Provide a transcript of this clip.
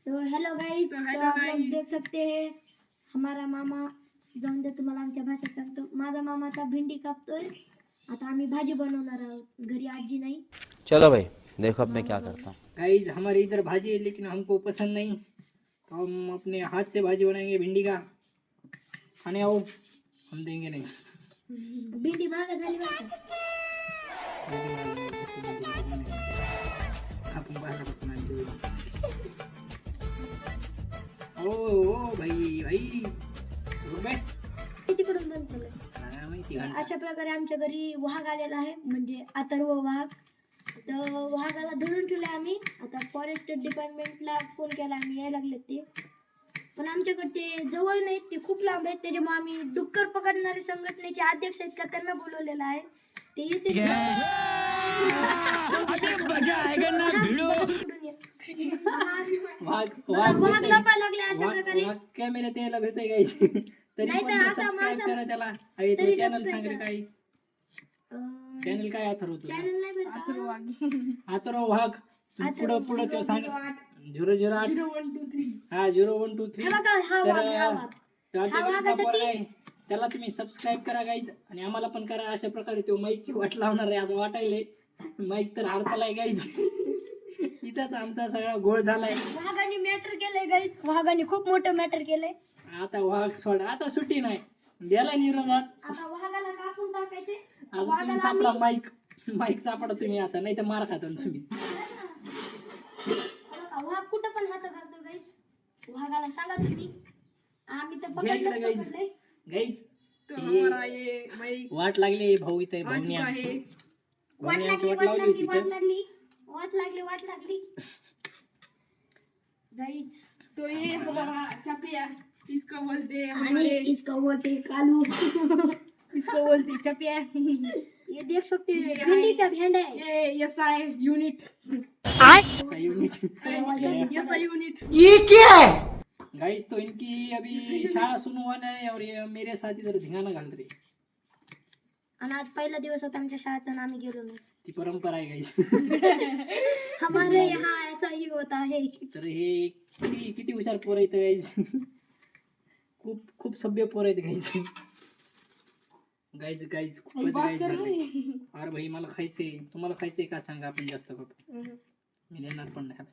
तो hello guys, तो आप लोग देख सकते हैं हमारा मामा जाऊन दे तुम्हाला आमच्या भाषेत सांगतो. माझा मामा आता भेंडी कापतोय. आता आम्ही भाजी बनवणार आहोत. घरी आजी नहीं. चलो भाई देखो अब मैं क्या करता हूँ. गाइस हमारे इधर भाजी है लेकिन हमको पसंद नहीं, तो हम अपने हाथ से भाजी बनाएंगे भिंडी का. खाने आओ, हम देंगे नहीं. भेंडी महाग झाली बरं का. आपण बाहेर बघतो ना. ओ भाई भाई रुपये किती करून बनतो. काय माहिती. अशा प्रकारे आमच्या घरी वाघ आलेला आहे, म्हणजे अथर्व वाघ. तर वाघाला धरून ठेवले आम्ही. आता फॉरेस्ट डिपार्टमेंटला फोन केला आम्ही, यायला लागले ते. पण आमच्याकडे ते जवळ नाहीत, ते खूप लांब आहेत. त्याच्यामुळे आम्ही डुक्कर पकडणारे संघटनेचे अध्यक्ष आहेत का त्यांना बोलवलेलं आहे. ते येते वाघ लपायला लागले अशा प्रकारे. कॅमेरा त्याला भेटतोय गाइस. तरी नाही पण तर आता सबस्क्राइब माणसं- करा त्याला. आहे तो तरी चॅनल subscribe सांग रे करा. काय. चॅनल काय अथर्व तुझं? चॅनल नाही बरं का. अथर्व वाघ. पुढं पुढं तो सांग. 008 हा 0123. हे बघा, हा वाघ, हा वाघ. त्याला तुम्ही सबस्क्राइब करा गाईज, आणि आम्हाला पण करा. अशा प्रकारे तो माईकची वाट लावणार आहे असं वाटायलंय. माईक तर हरपलाय गाईज. इथंच आमचा सगळा गोळ झालाय. वाघाने मॅटर केलंय गाईज. वाघाने खूप मोठं मॅटर केलंय. आता वाघ सोडा, आता सुट्टी नाही द्याला निरोधात. आता वाघाला कापून टाकायचे. आता तुम्ही सापडा माईक सापडा तुम्ही, आता नाही तर मार खाता तुम्ही. वाघ कुठं पण हात घालतो गाईज. वाघाला सांगा तुम्ही, आम्ही तर घ्या इकडे गाईज. पकडलंय. गाईज वाट लागली भाऊ इथे. वाट लागली, वाट लागली. गाईज तो ये हमारा चपिया, इसको बोलते हैं आणि हमारे, इसको बोलते कालू. इसको बोलते हैं चपिया. ये देख सकते हैं भिंडी का भेंडा है. ये SI unit, unit. SI unit. Guys तो इनकी अभी शाळा सुरू होना है और ये मेरे साथ इधर धिंगाणा घाल रहे. आणि आज पहिला दिवस होता आमच्या शाळेचा आणि आम्ही गेलो नाही. ती परंपरा आहे गाइस. हमारे यहाँ ऐसा ही होता है. तर हे किती हुशार पोर आहेत गाइस. खूप खूप सभ्य पोर आहेत गाइस. गाइस खूपच गाइस झाले. अरे भाई मला खायचंय. तुम्हाला खायचंय का सांगा, आपण जास्त करतो. मी देणार पण नाही.